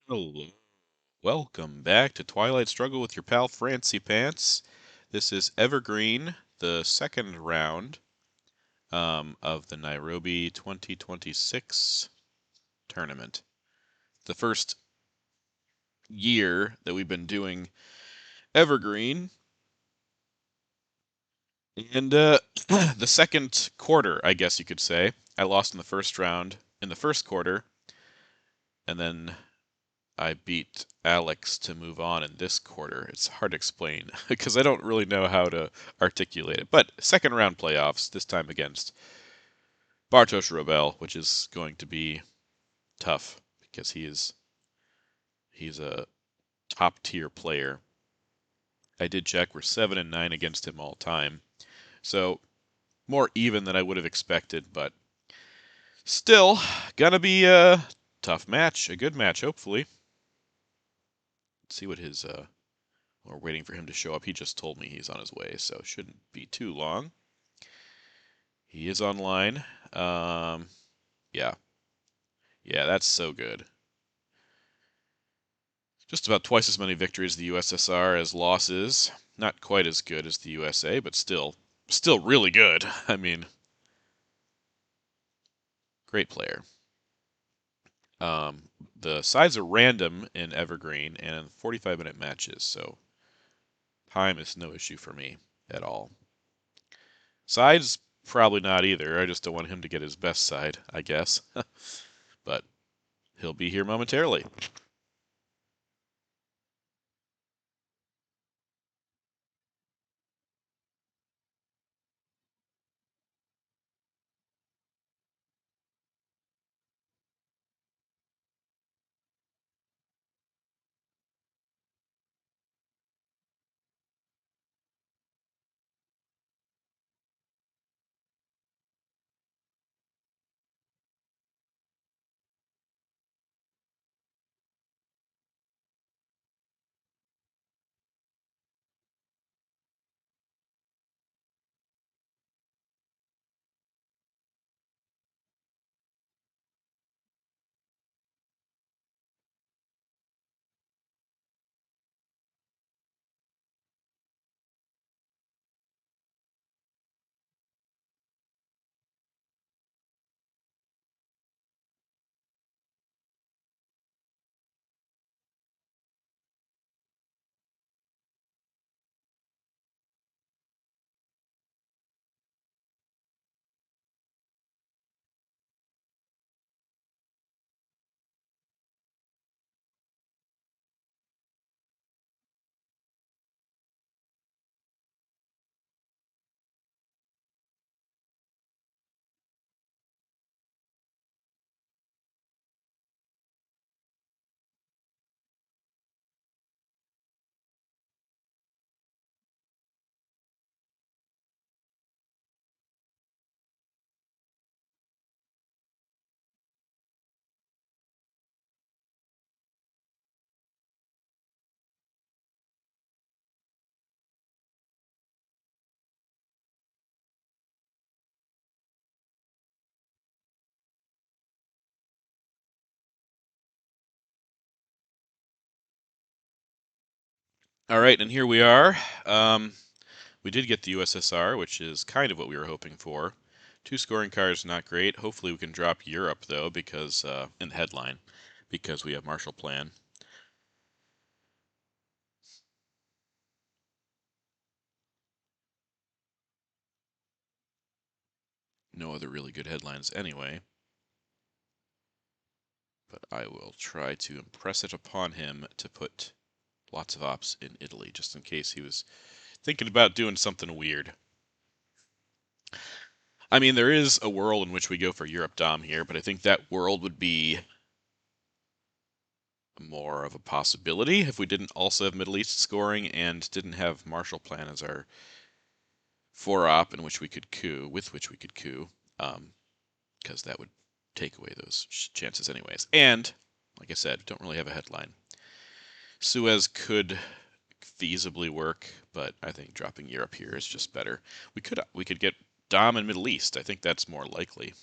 Hello. Welcome back to Twilight Struggle with your pal Frantzypantz. This is Evergreen, the second round of the Nairobi 2026 tournament. The first year that we've been doing Evergreen, and the second quarter, I guess you could say. I lost in the first round in the first quarter, and then I beat Alex to move on in this quarter. It's hard to explain because I don't really know how to articulate it. But second round playoffs, this time against Bartosz Wrobel, which is going to be tough because he's a top tier player. I did check, we're 7-9 against him all time. So more even than I would have expected, but still gonna be a tough match, a good match, hopefully. Let's see what his we're waiting for him to show up. He just told me he's on his way, so shouldn't be too long. He is online. Yeah. Yeah, that's so good. Just about twice as many victories the USSR as losses. Not quite as good as the USA, but still really good. I mean, great player. The sides are random in Evergreen and 45-minute matches, so time is no issue for me at all. Sides, probably not either. I just don't want him to get his best side, I guess. But he'll be here momentarily. All right, and here we are. Um, we did get the USSR, which is kind of what we were hoping for. Two scoring cards, not great. Hopefully we can drop Europe, though, because in the headline, because we have Marshall Plan. No other really good headlines anyway. But I will try to impress it upon him to put lots of ops in Italy, just in case he was thinking about doing something weird. I mean, there is a world in which we go for Europe Dom here, but I think that world would be more of a possibility if we didn't also have Middle East scoring and didn't have Marshall Plan as our four-op in which we could coup, with which we could coup, because that would take away those chances anyways. And, like I said, don't really have a headline. Suez could feasibly work, but I think dropping Europe here is just better. We could get Dom in Middle East. I think that's more likely,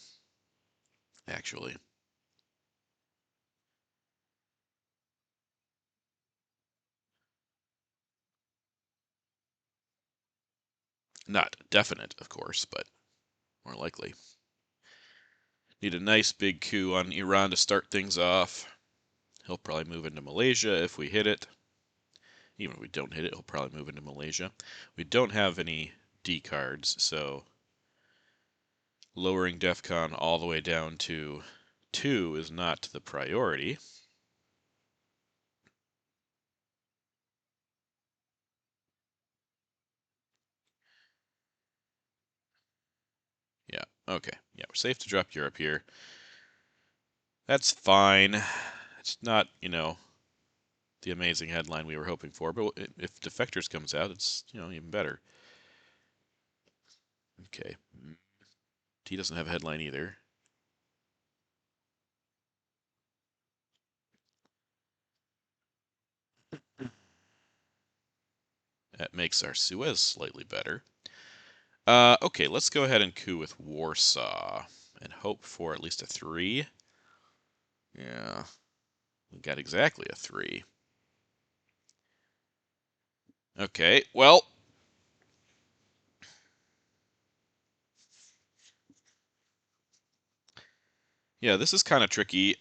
actually. Not definite, of course, but more likely. Need a nice big coup on Iran to start things off. He'll probably move into Malaysia if we hit it. Even if we don't hit it, he'll probably move into Malaysia. We don't have any D cards, so lowering DEFCON all the way down to 2 is not the priority. Yeah, okay. Yeah, we're safe to drop Europe here. That's fine. It's not, the amazing headline we were hoping for, but if Defectors comes out, it's, even better. Okay. He doesn't have a headline either. That makes our Suez slightly better. Okay, let's go ahead and coup with Warsaw and hope for at least a 3. Yeah, we got exactly a 3. Okay, well, yeah, this is kind of tricky.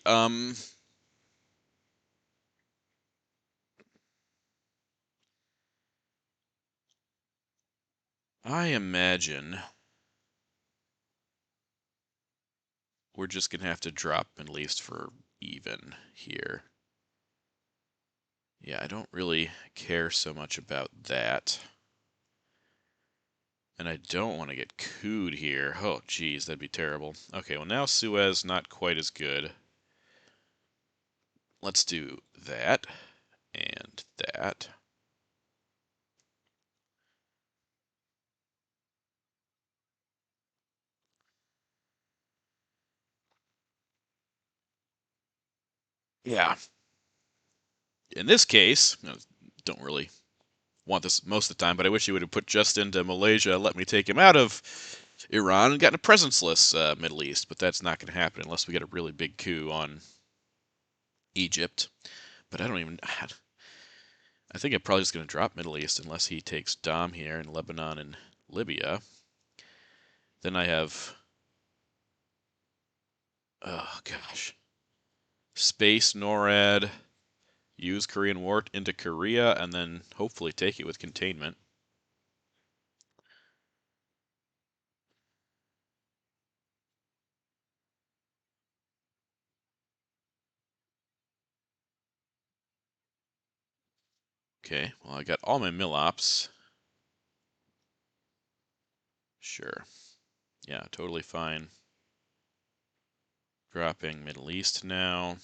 I imagine we're just gonna have to drop at least for even here. Yeah, I don't really care so much about that. And I don't want to get cooed here. Oh, geez, that'd be terrible. Okay, well now Suez not quite as good. Let's do that and that. Yeah. In this case, don't really want this most of the time, but I wish he would have put just into Malaysia, let me take him out of Iran, and gotten a presence-less Middle East. But that's not going to happen unless we get a really big coup on Egypt. But I don't even. I think I'm probably just going to drop Middle East unless he takes Dom here in Lebanon and Libya. Then I have. Oh, gosh. Space NORAD. Use Korean War into Korea, and then hopefully take it with containment. Okay, well, I got all my mill ops. Sure. Yeah, totally fine. Dropping Middle East now.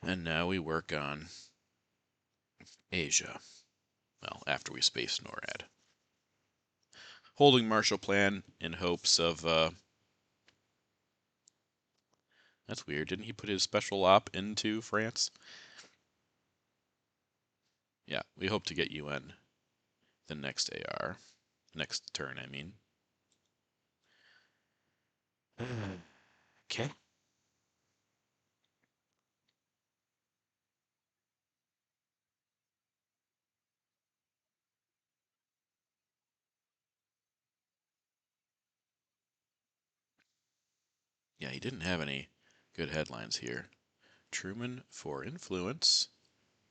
And now we work on Asia. Well, after we space NORAD. Holding Marshall Plan in hopes of, that's weird. Didn't he put his special op into France? Yeah, we hope to get UN the next AR. Next turn, I mean. Okay. Yeah, he didn't have any good headlines here. Truman for influence,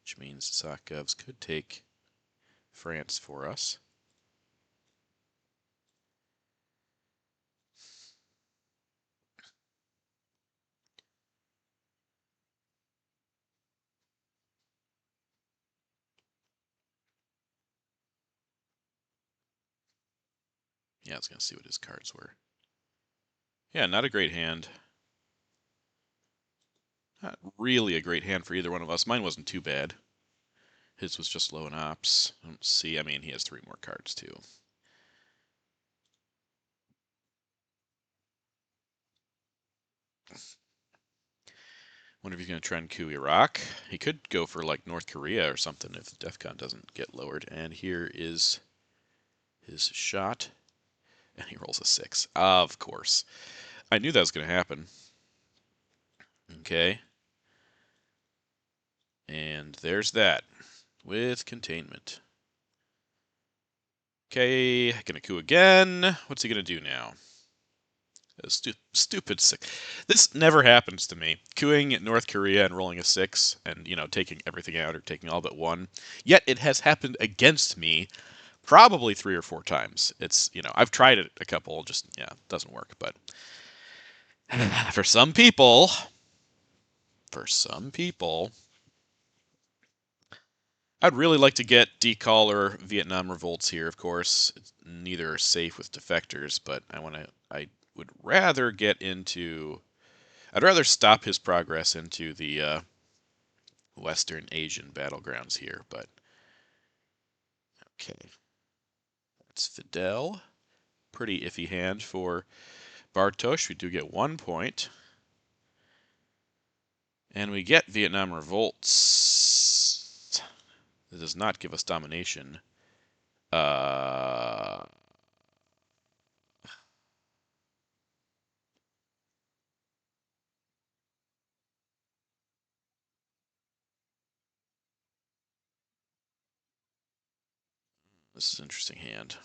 which means Sakovs could take France for us. Yeah, I was going to see what his cards were. Yeah, not a great hand. Not really a great hand for either one of us. Mine wasn't too bad. His was just low in ops. I don't see. I mean, he has 3 more cards too. Wonder if he's going to try and coup Iraq. He could go for like North Korea or something if DEFCON doesn't get lowered. And here is his shot. And he rolls a 6. Of course. I knew that was going to happen. Okay. And there's that with containment. Okay, gonna coup again. What's he gonna do now? Stupid six. This never happens to me. Cooing North Korea and rolling a six, and taking everything out or taking all but one. Yet it has happened against me probably 3 or 4 times. It's I've tried it a couple, just it doesn't work. But for some people, for some people, I'd really like to get decall or Vietnam revolts here. Of course, neither are safe with defectors, but I would rather get into. I'd rather stop his progress into the Western Asian battlegrounds here. But okay, that's Fidel. Pretty iffy hand for Bartosz. We do get 1 point. And we get Vietnam revolts. It does not give us domination. Uh, this is an interesting hand.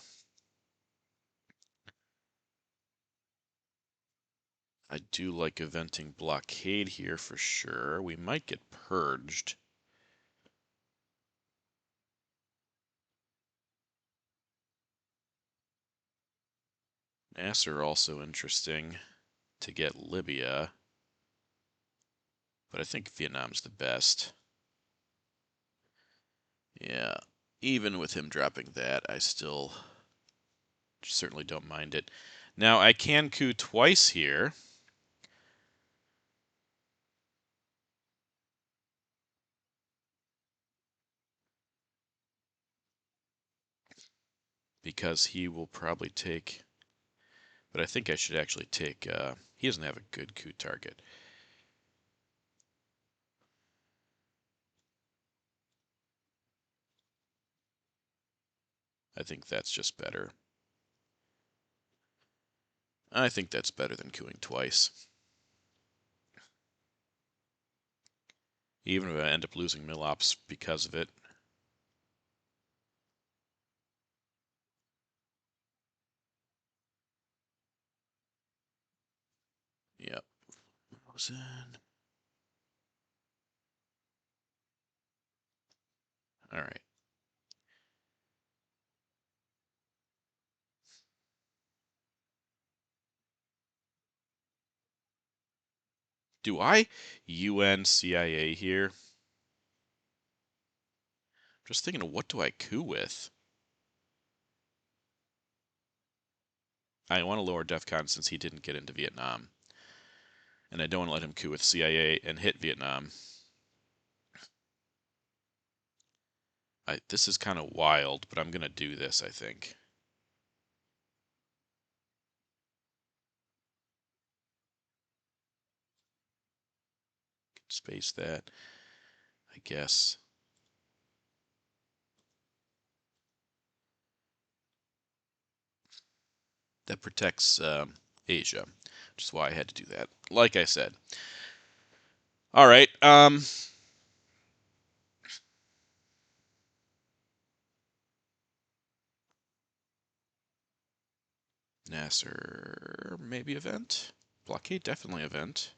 I do like eventing blockade here for sure. We might get purged. Nasser also interesting to get Libya. But I think Vietnam's the best. Yeah, even with him dropping that, I still certainly don't mind it. Now, I can coup twice here. Because he will probably take. But I think I should actually take. He doesn't have a good coup target. I think that's just better. I think that's better than cooing twice. Even if I end up losing Millops because of it. Yep. All right. Do I UN CIA here? Just thinking of what do I coup with? I want to lower DEFCON since he didn't get into Vietnam. And I don't want to let him coup with CIA and hit Vietnam. This is kind of wild, but I'm going to do this, I think. Space that, I guess. That protects Asia, which is why I had to do that. Like I said. All right. Nasser, maybe event. Blockade, definitely event.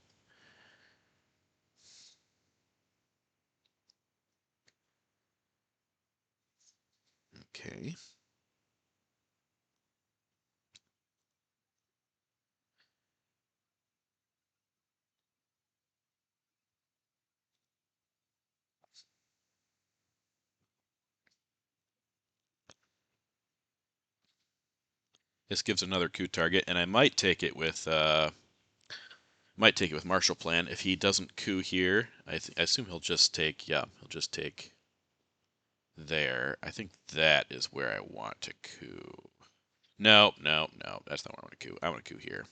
Okay. This gives another coup target, and I might take it with Marshall Plan. If he doesn't coup here, I assume he'll just take. Yeah, he'll just take there. I think that is where I want to coup. No, no, no. That's not where I want to coup. I want to coup here.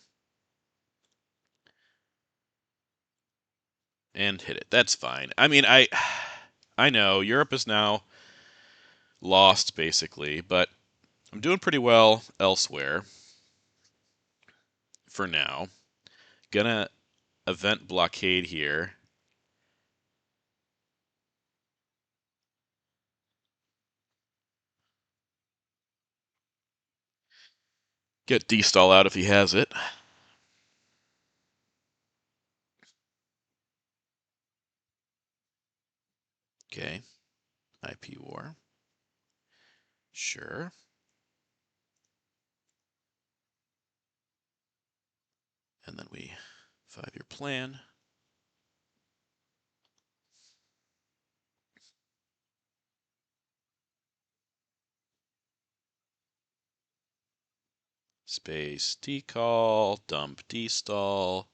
And hit it. That's fine. I mean, I know Europe is now lost basically, but I'm doing pretty well elsewhere for now. Gonna event blockade here. Get D-stall out if he has it. Okay. IP war. Sure. And then we 5-year plan. Space decall, dump D-stall.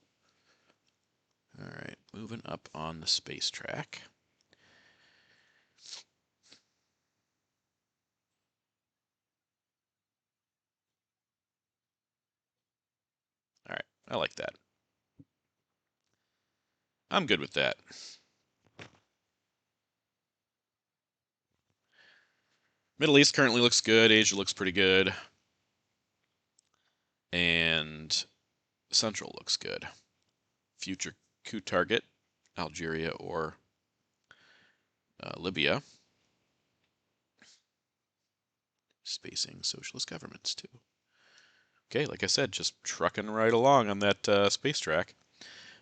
All right, moving up on the space track. All right, I like that. I'm good with that. Middle East currently looks good. Asia looks pretty good. And Central looks good. Future coup target, Algeria or Libya. Spacing socialist governments, too. Okay, like I said, just trucking right along on that space track.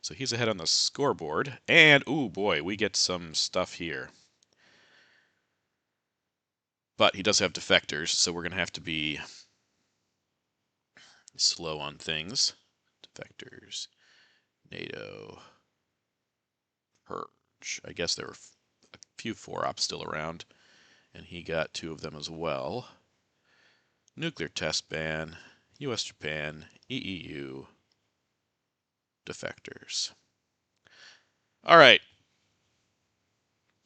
So he's ahead on the scoreboard. And, ooh, boy, we get some stuff here. But he does have defectors, so we're going to have to be slow on things. Defectors, NATO, Purge. I guess there were a few 4-ops still around, and he got 2 of them as well. Nuclear test ban, US, Japan, EEU, defectors. All right.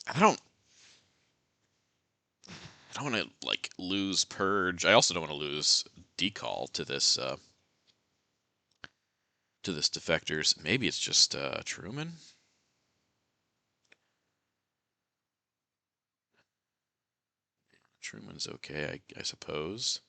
I don't want to like lose Purge. I also don't want to lose Decall to this defectors. Maybe it's just Truman. Truman's okay, I suppose.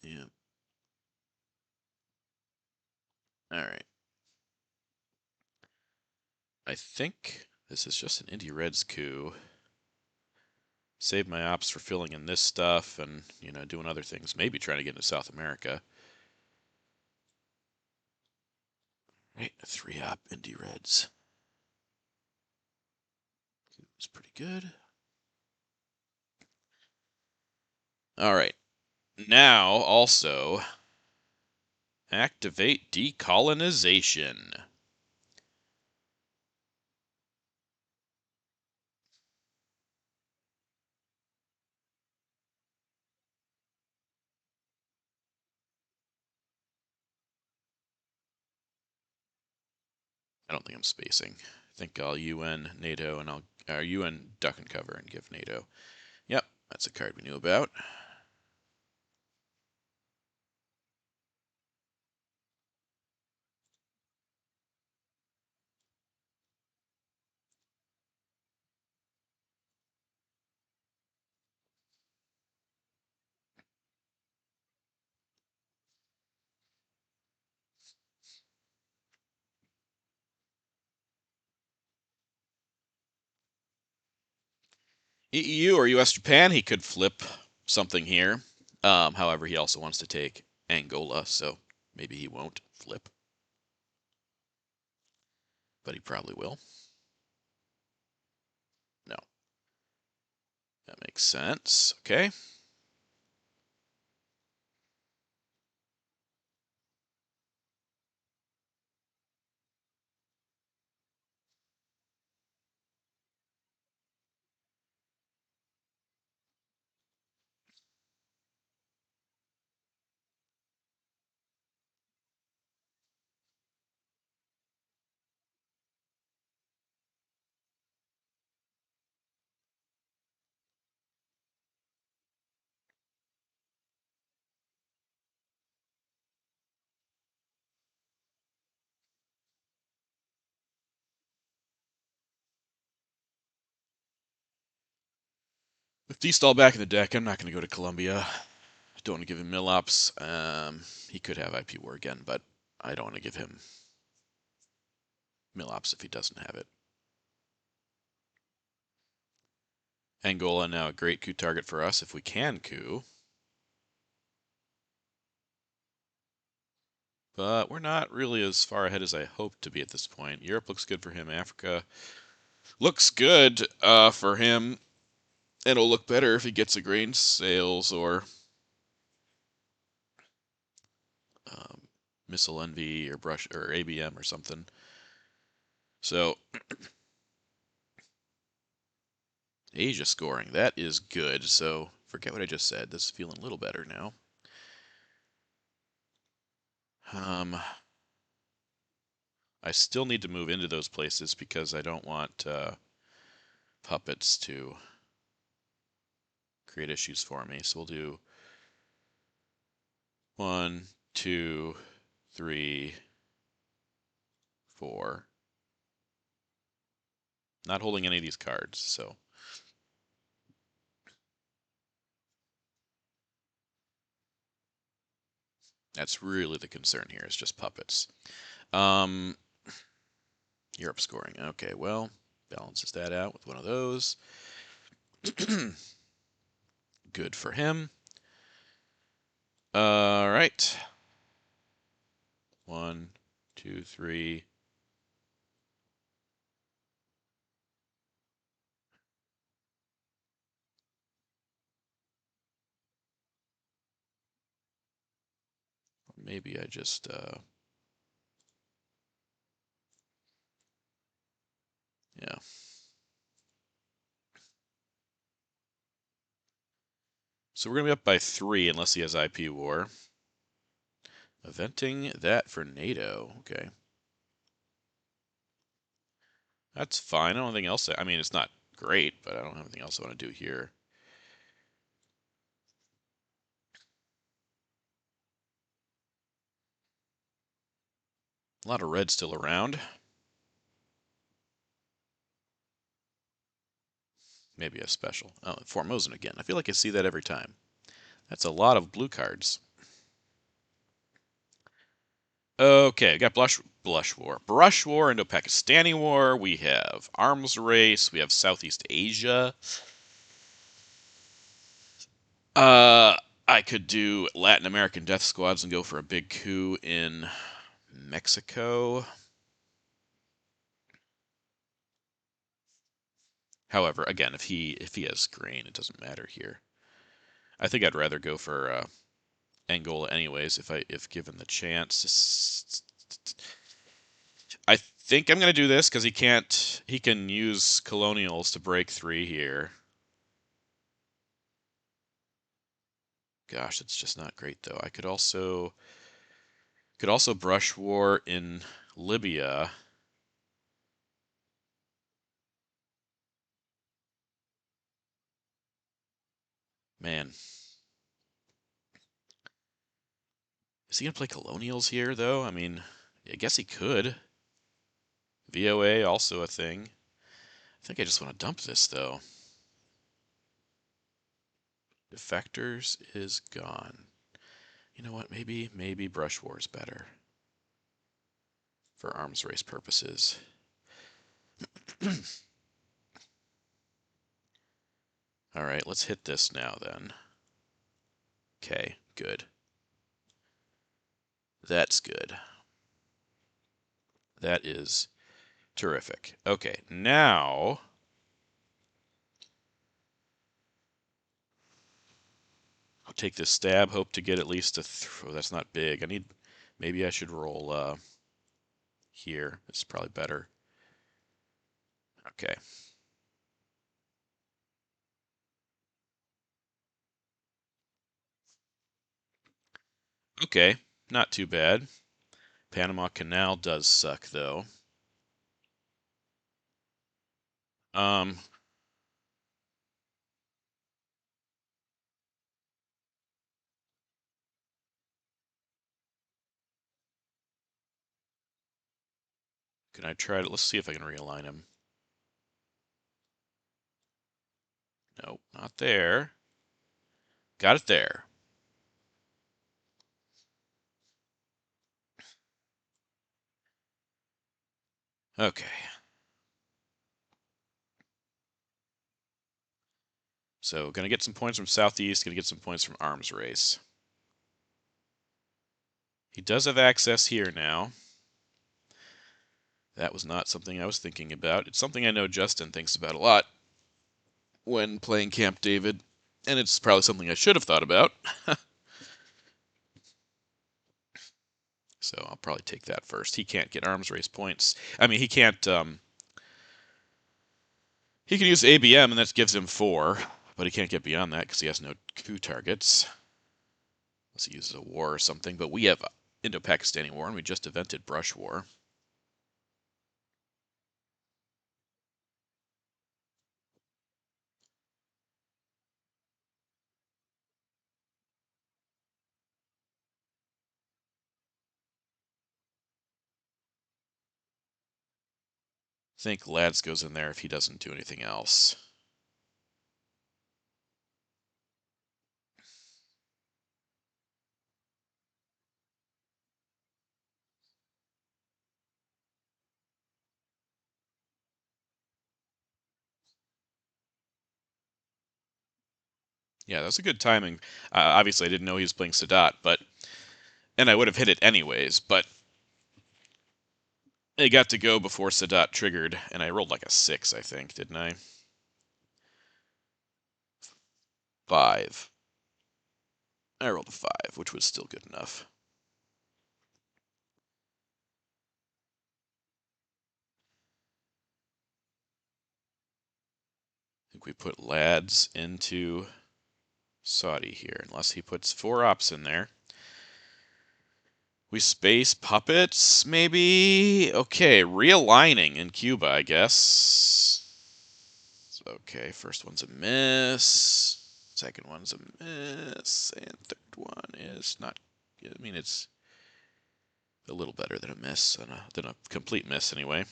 Yeah. All right. I think this is just an Indy Reds coup. Save my ops for filling in this stuff and, doing other things. Maybe trying to get into South America. Right, 3-op Indy Reds. It's pretty good. All right. Now, also, activate decolonization. I don't think I'm spacing. I think I'll UN NATO and I'll UN duck and cover and give NATO. Yep, that's a card we knew about. EU or US Japan, he could flip something here. However, he also wants to take Angola, so maybe he won't flip. But he probably will. No. That makes sense. Okay. With D-Stall back in the deck, I'm not going to go to Columbia. I don't want to give him Millops. He could have IP War again, but I don't want to give him Millops if he doesn't have it. Angola now a great coup target for us if we can coup. But we're not really as far ahead as I hoped to be at this point. Europe looks good for him. Africa looks good for him. It'll look better if he gets a grain sales or um, missile envy or brush or ABM or something. So Asia scoring, that is good. So forget what I just said. This is feeling a little better now. I still need to move into those places because I don't want puppets to create issues for me. So we'll do 1, 2, 3, 4. Not holding any of these cards, so. That's really the concern here, is just puppets. Europe scoring. Okay, well, balances that out with one of those. Good for him. All right. 1, 2, 3. Maybe I just yeah. So we're gonna be up by 3 unless he has IP war. Eventing that for NATO. Okay. That's fine. I don't have anything else. I mean, it's not great, but I don't have anything else I want to do here. A lot of red still around. Maybe a special. Oh, Formosan again. I feel like I see that every time. That's a lot of blue cards. Okay, I got Brush War, Indo-Pakistani War. We have Arms Race. We have Southeast Asia. I could do Latin American Death Squads and go for a big coup in Mexico. However, again, if he has grain, it doesn't matter here. I think I'd rather go for Angola anyways if given the chance. I think I'm gonna do this because he can use colonials to break 3 here. Gosh, it's just not great though. I could also brush war in Libya. Man, is he gonna play colonials here though? I mean, I guess he could. VOA also a thing. I think I just want to dump this though. Defectors is gone. You know what? Maybe brush war is better for arms race purposes. All right, let's hit this now then. Okay, good. That's good. That is terrific. Okay, now I'll take this stab, hope to get at least a oh, that's not big. Maybe I should roll here. It's probably better. Okay. Okay, not too bad. Panama Canal does suck though. Um, can I try to, let's see if I can realign him. Nope, not there. Got it there. Okay. So, gonna get some points from Southeast, gonna get some points from Arms Race. He does have access here now. That was not something I was thinking about. It's something I know Justin thinks about a lot when playing Camp David, and it's probably something I should have thought about. So I'll probably take that first. He can't get Arms Race points. I mean, he can't. He can use ABM, and that gives him 4, but he can't get beyond that because he has no coup targets. Unless he uses a war or something. But we have Indo-Pakistani War, and we just evented Brush War. I think Lads goes in there if he doesn't do anything else. Yeah, that's a good timing. Obviously, I didn't know he was playing Sadat, and I would have hit it anyways, but it got to go before Sadat triggered, and I rolled like a 6, I think, didn't I? 5. I rolled a 5, which was still good enough. I think we put Lads into Saudi here, unless he puts 4 ops in there. We space puppets, maybe? Okay, realigning in Cuba, I guess. Okay, first one's a miss. Second one's a miss. And third one is not. I mean, it's a little better than a miss, than a complete miss, anyway.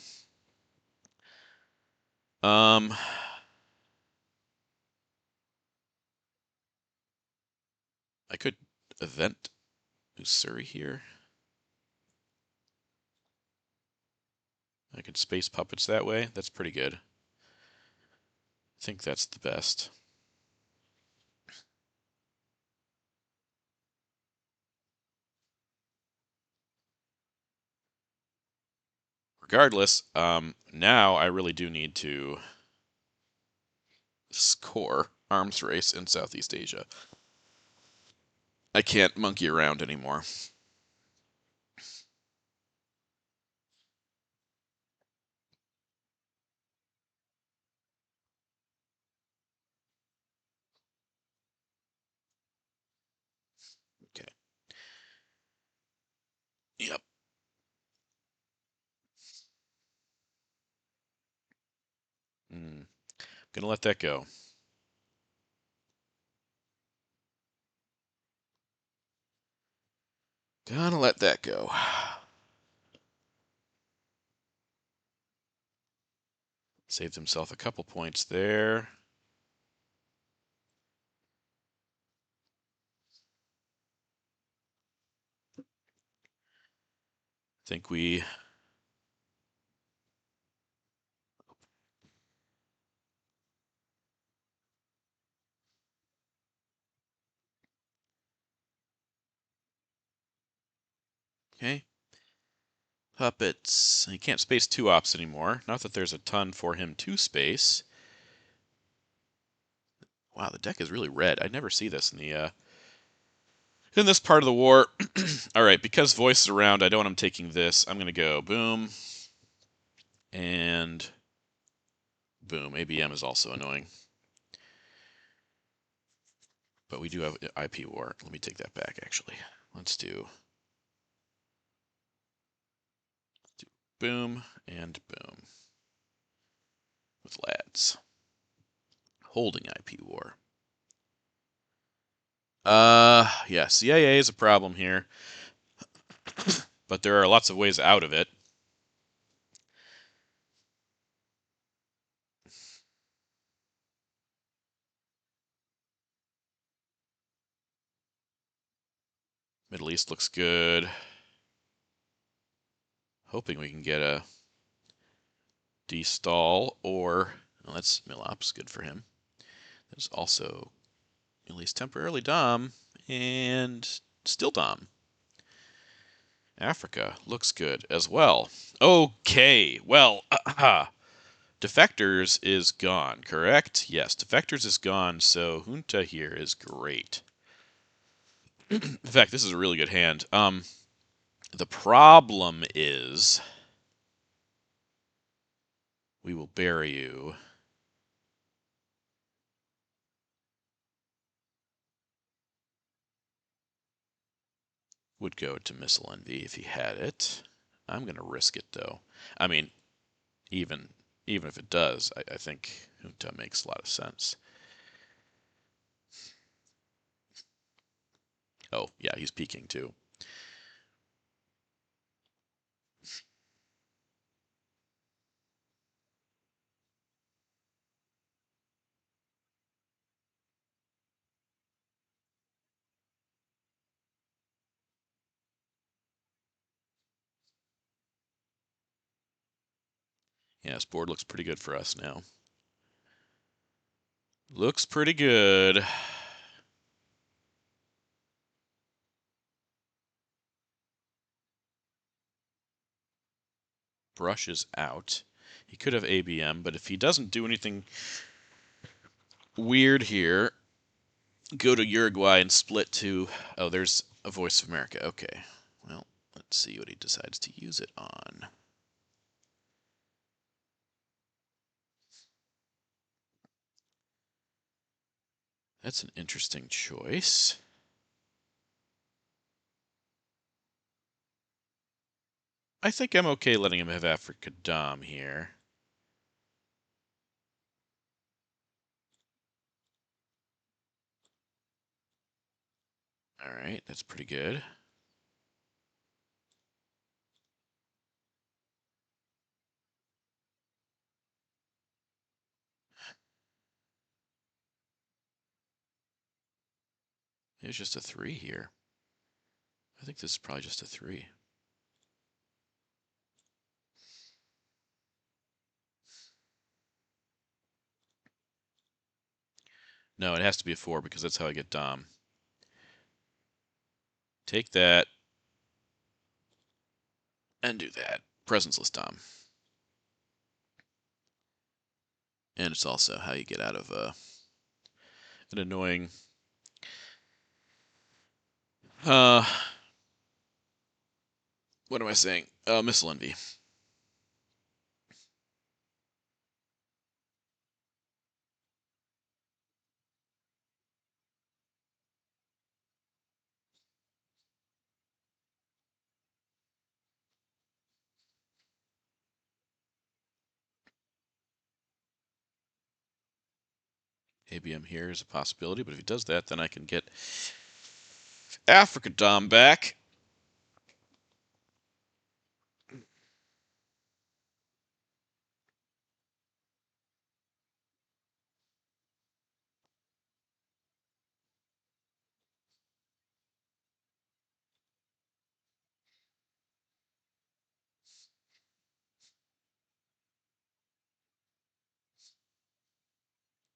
I could event Usuri here. I could space puppets that way. That's pretty good. I think that's the best. Regardless, now I really do need to score arms race in Southeast Asia. I can't monkey around anymore. Okay. Yep. Gonna let that go. Gonna let that go. Saved himself a couple points there. Think we. Okay. Puppets. He can't space 2 ops anymore. Not that there's a ton for him to space. Wow, the deck is really red. I never see this in this part of the war. All right, because voice is around, I don't want him taking this. I'm gonna go boom and boom. ABM is also annoying, but we do have IP war. Let me take that back. Actually, let's do boom and boom with Lads. Holding IP war. Yeah, CIA is a problem here, but there are lots of ways out of it. Middle East looks good. Hoping we can get a D-stall or... Well, that's Milops, good for him. There's also at least temporarily Dom and still Dom. Africa looks good as well. Okay, well, Defectors is gone, correct? Yes, Defectors is gone, so Junta here is great. In fact, this is a really good hand. The problem is we will bury you. Would go to Missile Envy if he had it. I'm gonna risk it though. I mean, even if it does, I think Junta makes a lot of sense. Oh, yeah, he's peeking too. Yeah, this board looks pretty good for us now. Looks pretty good. Brush is out. He could have ABM, but if he doesn't do anything weird here, go to Uruguay and split to... Oh, there's a Voice of America. Okay. Well, let's see what he decides to use it on. That's an interesting choice. I think I'm okay letting him have Africa Dom here. All right, that's pretty good. It's just a 3 here. I think this is probably just a 3. No, it has to be a 4 because that's how I get Dom. Take that and do that. Presenceless Dom. And it's also how you get out of an annoying what am I saying? Missile Envy. ABM here is a possibility, but if he does that, then I can get Africa Dom back.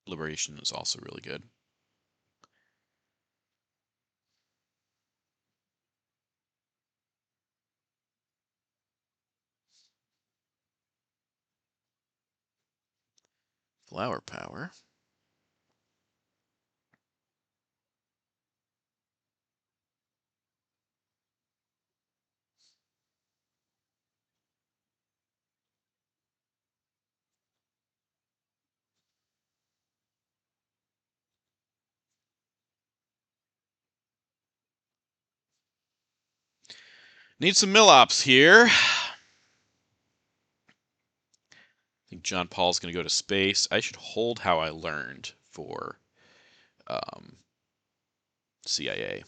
Liberation is also really good. Flower power. Need some Millops here. I think John Paul's going to go to space. I should hold how I learned for CIA.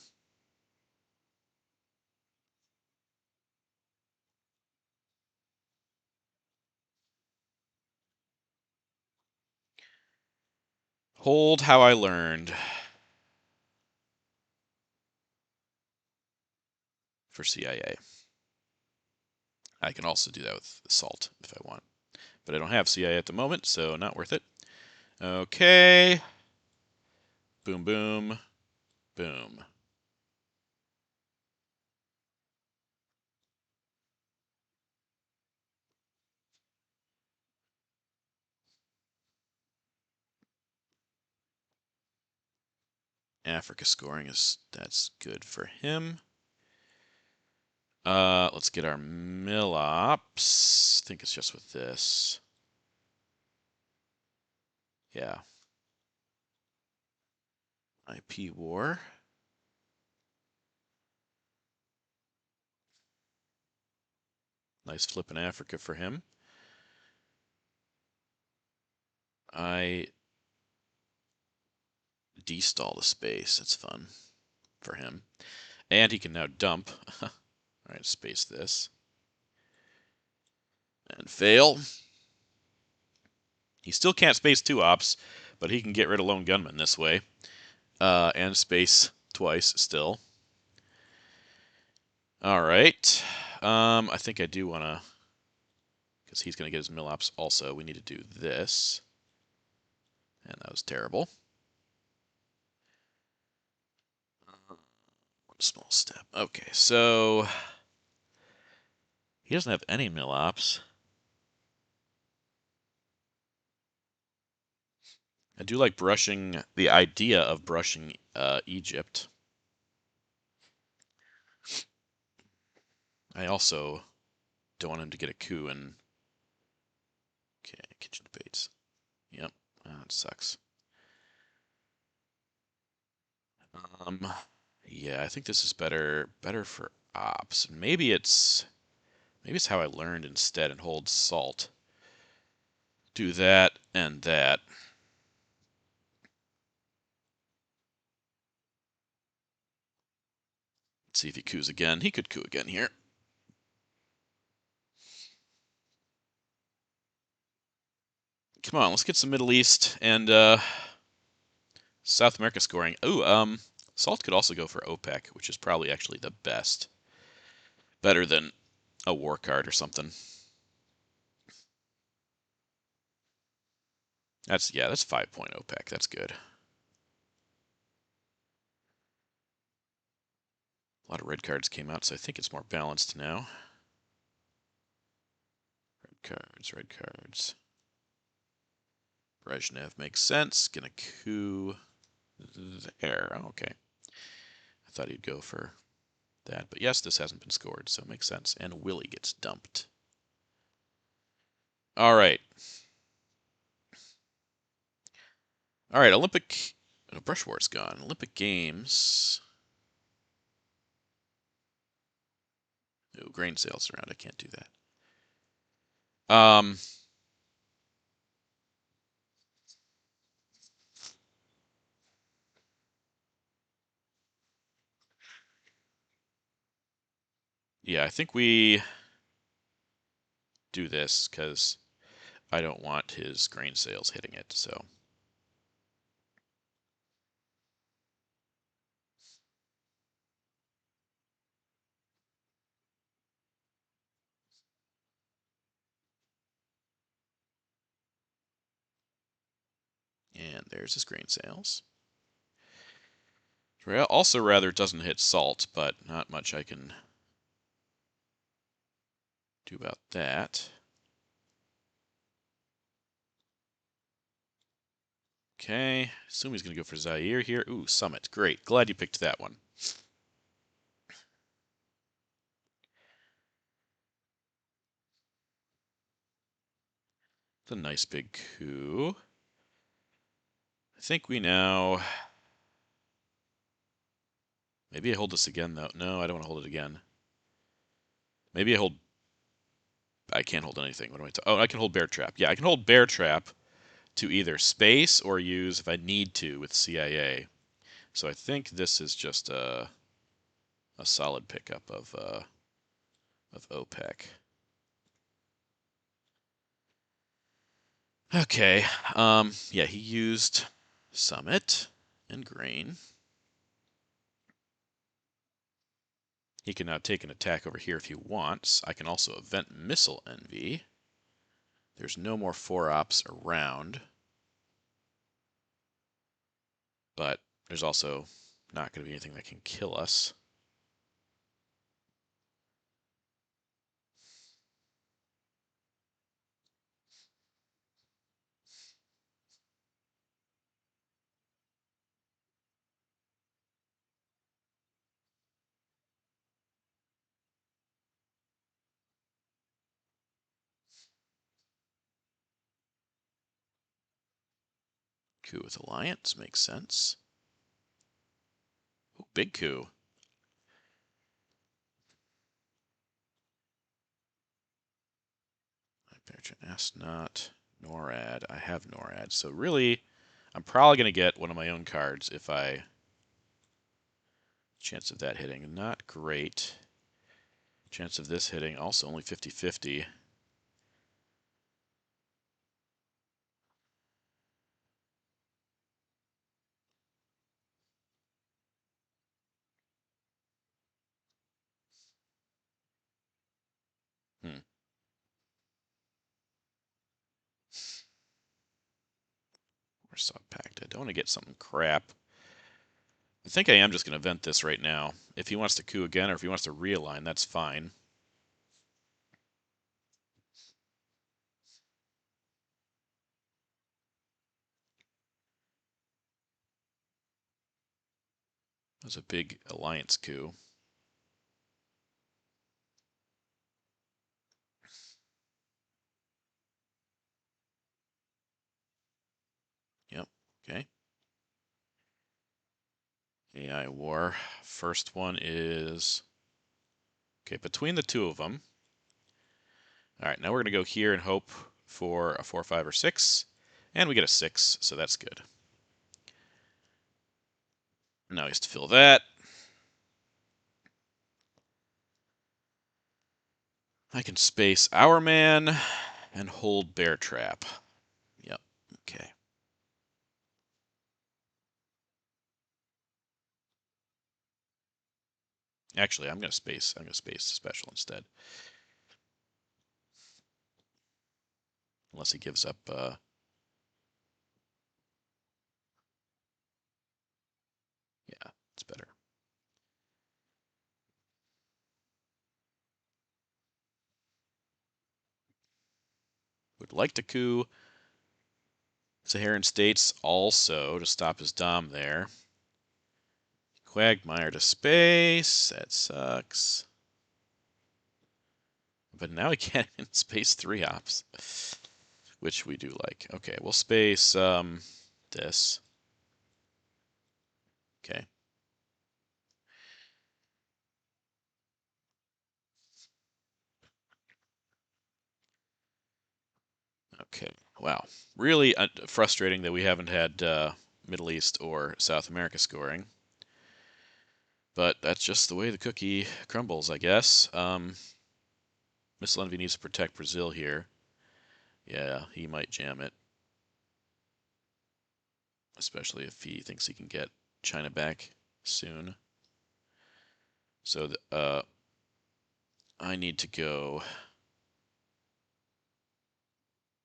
Hold how I learned. for CIA. I can also do that with salt if I want. But I don't have CIA at the moment, so not worth it. Okay. Boom, boom, boom. Africa scoring that's good for him. Let's get our Millops. I think it's just with this. Yeah. IP war. Nice flip in Africa for him. I destall the space. That's fun for him. And he can now dump. All right, space this. And fail. He still can't space 2 ops, but he can get rid of lone gunman this way. And space twice still. All right. I think I do want to, because he's going to get his mill ops also, we need to do this. And that was terrible. One small step. Okay, so he doesn't have any mill ops. I do like brushing, the idea of brushing Egypt. I also don't want him to get a coup and... Okay, kitchen debates. Yep, that sucks. Yeah, I think this is better for ops. Maybe it's how I learned instead and hold salt. Do that and that. Let's see if he coups again. He could coup again here. Come on, let's get some Middle East and South America scoring. Ooh, salt could also go for OPEC, which is probably actually the best. Better than a war card or something. That's 5-point OPEC. That's good. A lot of red cards came out, so I think it's more balanced now. Red cards. Brezhnev makes sense. Gonna coup there. Oh, okay. I thought he'd go for that. But yes, this hasn't been scored, so it makes sense. And Willie gets dumped. All right. All right, Olympic... Oh, Brush War's gone. Olympic Games... Ooh, grain sales around. I can't do that. Yeah, I think we do this because I don't want his grain sales hitting it, so... And there's his grain sales. Also rather it doesn't hit salt, but not much I can do about that. Okay, assume he's going to go for Zaire here. Ooh, Summit. Great. Glad you picked that one. It's a nice big coup. I think we now... Maybe I hold this again, though. No, I don't want to hold it again. Maybe I hold... I can't hold anything. What am I... Oh, I can hold Bear Trap. Yeah, I can hold Bear Trap to either space or use if I need to with CIA. So I think this is just a solid pickup of OPEC. Okay. Yeah, he used Summit and Grain. He can now take an attack over here if he wants. I can also event Missile Envy. There's no more 4-ops around. But there's also not going to be anything that can kill us. Coup with Alliance makes sense. Ooh, big coup. Not NORAD. I have NORAD. So really, I'm probably going to get one of my own cards if I... Chance of that hitting, not great. Chance of this hitting, also only 50-50. Warsaw Pact. I don't want to get something crap. I think I am just going to vent this right now. If he wants to coup again or if he wants to realign, that's fine. That was a big alliance coup. Yep, okay. AI war. First one is... Okay, between the two of them. All right, now we're going to go here and hope for a 4, 5, or 6. And we get a 6, so that's good. Now he has to fill that. I can space our man and hold bear trap. Yep, okay. Actually, I'm going to space special instead. Unless he gives up yeah, it's better. Would like to coup Saharan States also to stop his dom there. Quagmire to space. That sucks. But now he can't even space 3-ops. Which we do like. Okay, we'll space this. Okay. Okay. Wow. Really frustrating that we haven't had Middle East or South America scoring. But that's just the way the cookie crumbles, I guess. Missile Envy needs to protect Brazil here. Yeah, he might jam it. Especially if he thinks he can get China back soon. So I need to go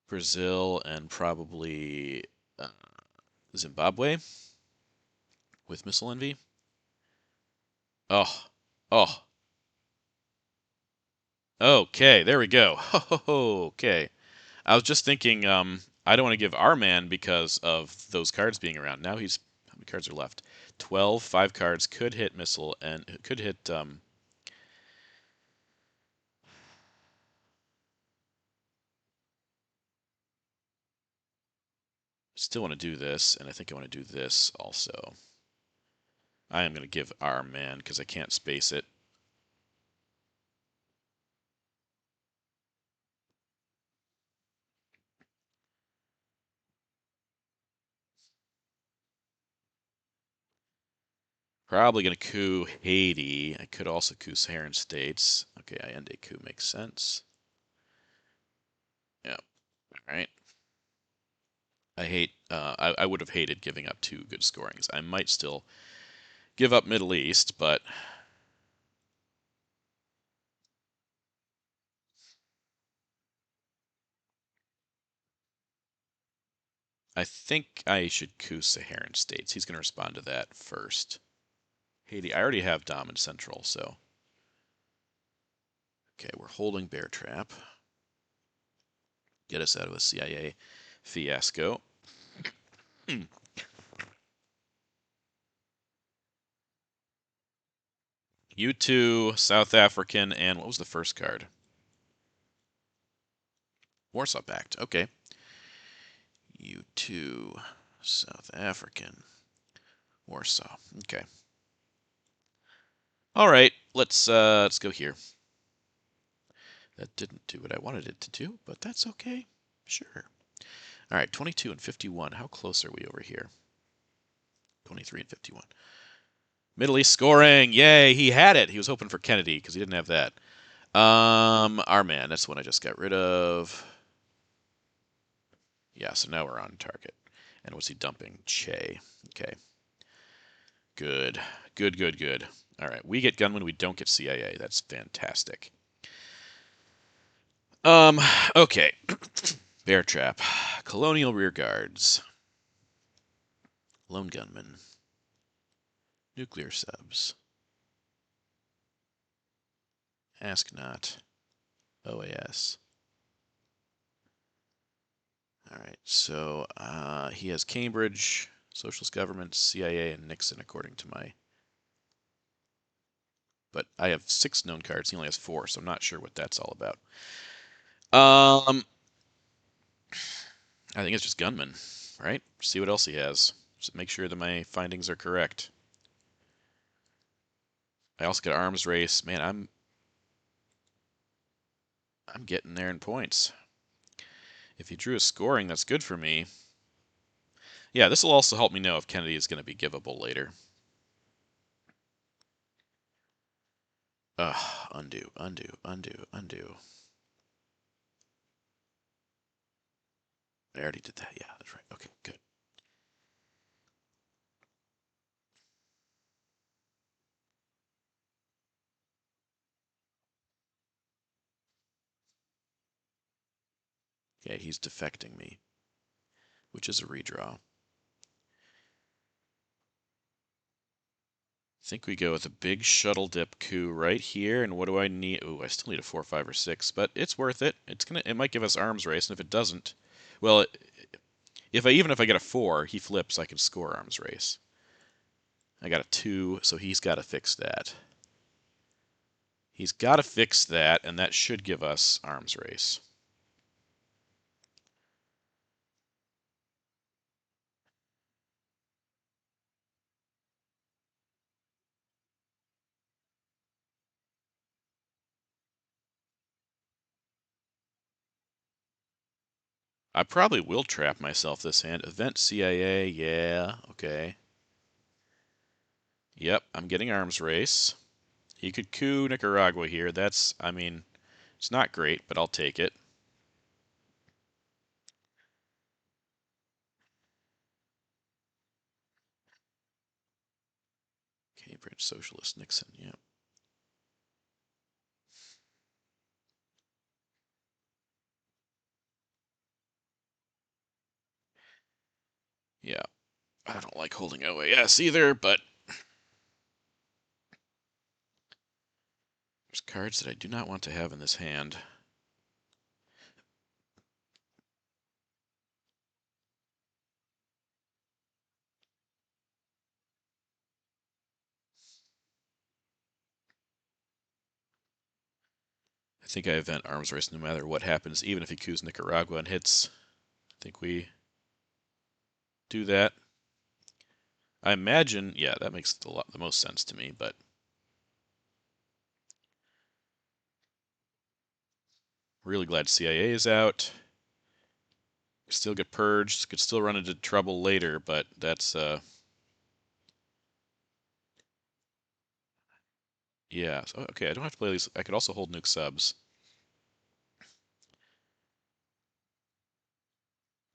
Brazil and probably Zimbabwe with Missile Envy. Oh, oh. Okay, there we go. Okay. I was just thinking, I don't want to give our man because of those cards being around. Now he's, how many cards are left? 12, 5 cards could hit missile and could hit, still want to do this, and I think I want to do this also. I am going to give our man because I can't space it. Probably going to coup Haiti. I could also coup Saharan States. Okay, I end a coup makes sense. Yeah. All right. I would have hated giving up 2 good scorings. I might still give up Middle East, but I think I should coup Saharan states. He's going to respond to that first. Haiti, I already have Dom in Central, so. Okay, we're holding Bear Trap. Get us out of a CIA fiasco. U2, South African, and what was the first card? Warsaw Pact. Okay. U2, South African, Warsaw. Okay. All right, let's go here. That didn't do what I wanted it to do, but that's okay. Sure. All right, 22 and 51. How close are we over here? 23 and 51. Middle East scoring. Yay, he had it. He was hoping for Kennedy because he didn't have that. Our man, that's the one I just got rid of. Yeah, so now we're on target. And what's he dumping? Che. Okay. Good. Good, good, good. All right, we get gunmen, we don't get CIA. That's fantastic. Okay. Bear Trap. Colonial Rear Guards. Lone Gunman. Nuclear Subs. Ask Not. OAS. All right, so he has Cambridge, Socialist Government, CIA, and Nixon, according to my. But I have 6 known cards. He only has 4, so I'm not sure what that's all about. I think it's just gunman, right? See what else he has. Just make sure that my findings are correct. I also got arms race. Man, I'm getting there in points. If he drew a scoring, that's good for me. Yeah, this will also help me know if Kennedy is going to be givable later. Ugh, undo, undo, undo, undo. I already did that. Yeah, that's right. Okay, good. Okay, he's defecting me, which is a redraw. I think we go with a big shuttle dip coup right here. And what do I need? Ooh, I still need a 4, 5, or 6, but it's worth it. It might give us arms race, and if it doesn't, well, even if I get a 4, he flips, I can score arms race. I got a 2, so he's got to fix that. He's got to fix that, and that should give us arms race. I probably will trap myself this hand. Event CIA, yeah, okay. Yep, I'm getting arms race. He could coup Nicaragua here. I mean, it's not great, but I'll take it. Cambridge Socialist Nixon, yeah. Yeah, I don't like holding OAS either, but there's cards that I do not want to have in this hand. I think I event arms race no matter what happens, even if he coups Nicaragua and hits. I think we do that. I imagine, yeah, that makes the most sense to me, but really glad CIA is out. Still get purged, could still run into trouble later, but that's yeah. So, okay, I don't have to play these. I could also hold nuke subs.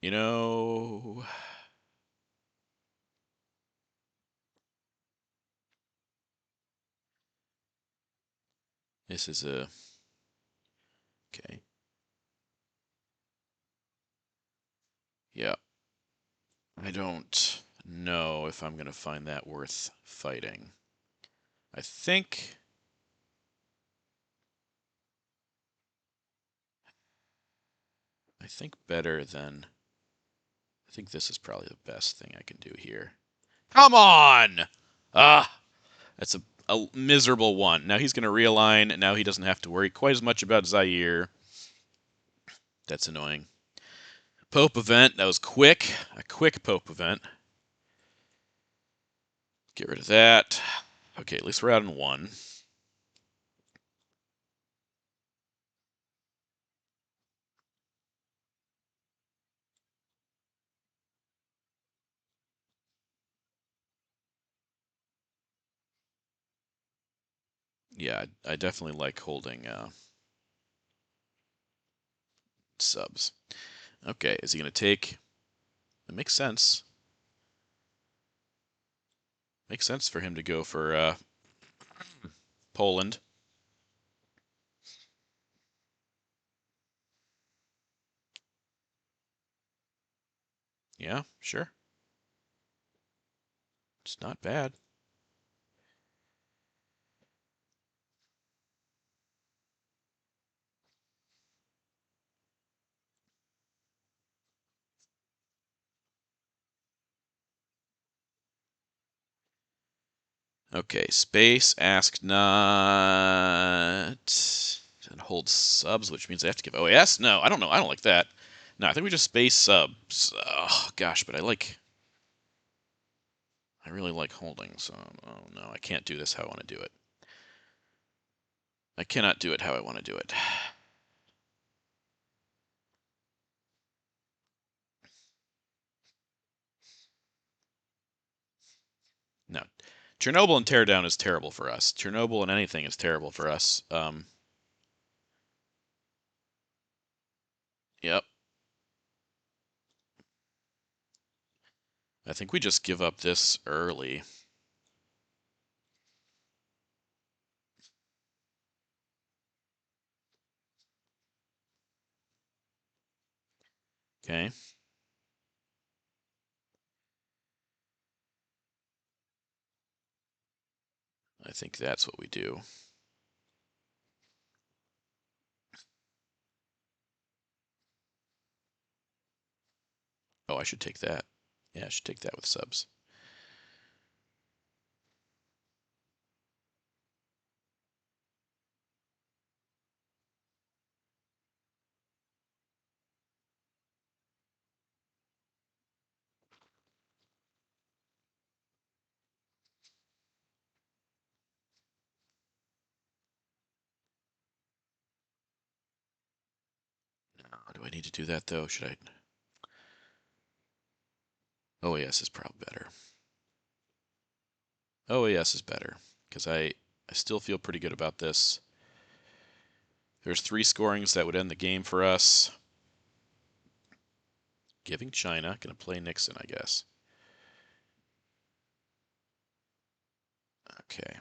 You know, this is a okay. Yeah. I don't know if I'm going to find that worth fighting. I think better than I think this is probably the best thing I can do here. Come on! Ah, that's a miserable one. Now he's going to realign, and now he doesn't have to worry quite as much about Zaire. That's annoying. Pope event, that was quick. A quick Pope event. Get rid of that. Okay, at least we're out in one. Yeah, I definitely like holding subs. Okay, is he going to take... It makes sense. Makes sense for him to go for Poland. Yeah, sure. It's not bad. Okay, space, ask not, and hold subs, which means I have to give OAS? No, I don't know. I don't like that. No, I think we just space subs. Oh, gosh, but I really like holding, so, oh no, I can't do this how I want to do it. I cannot do it how I want to do it. No. Chernobyl and Teardown is terrible for us. Chernobyl and anything is terrible for us. Yep. I think we just give up this early. Okay. I think that's what we do. Oh, I should take that. Yeah, I should take that with subs. Do I need to do that though? Should I? OAS is probably better. OAS is better because I still feel pretty good about this. There's 3 scorings that would end the game for us. Giving China. Gonna play Nixon, I guess. Okay.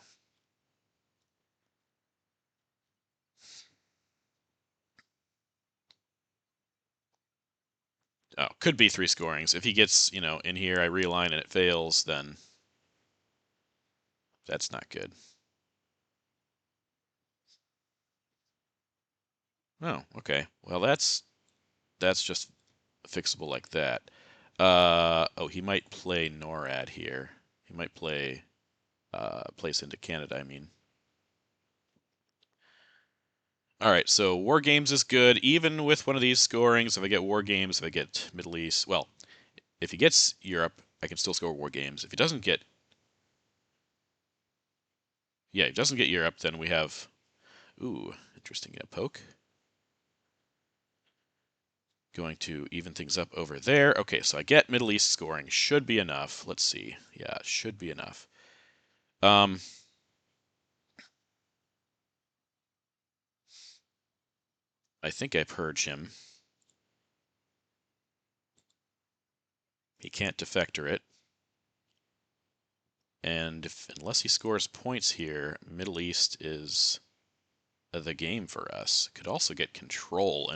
Oh, could be 3 scorings. If he gets, in here, I realign and it fails, then that's not good. Oh, okay. Well, that's just fixable like that. Oh, he might play NORAD here. He might play place into Canada, I mean. All right, so War Games is good. Even with one of these scorings, if I get War Games, if I get Middle East, well, if he gets Europe, I can still score War Games. If he doesn't get, yeah, if he doesn't get Europe, then we have, ooh, interesting, yeah, poke. Going to even things up over there. Okay, so I get Middle East scoring. Should be enough. Let's see. Yeah, should be enough. I think I purge him. He can't defector it. And unless he scores points here, Middle East is the game for us. Could also get control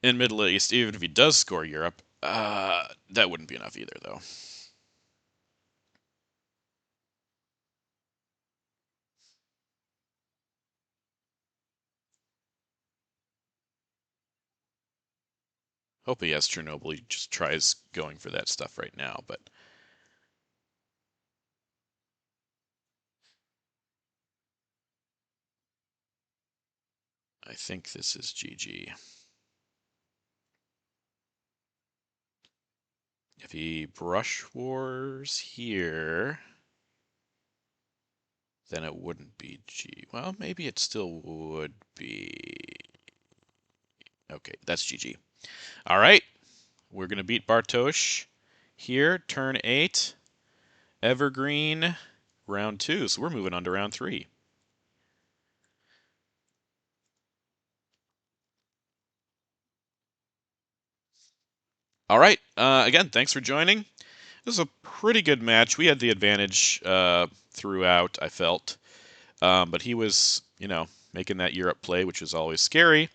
in Middle East, even if he does score Europe. That wouldn't be enough either, though. Hope he has Chernobyl. He just tries going for that stuff right now, but I think this is GG. If he brush wars here, then it wouldn't be G. Well, maybe it still would be. Okay, that's GG. All right, we're going to beat Bartosz here, turn 8, Evergreen, round 2. So we're moving on to round 3. All right, again, thanks for joining. This was a pretty good match. We had the advantage throughout, I felt. But he was, making that Europe play, which was always scary.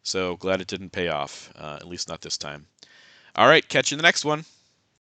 So glad it didn't pay off, at least not this time. All right, catch you in the next one.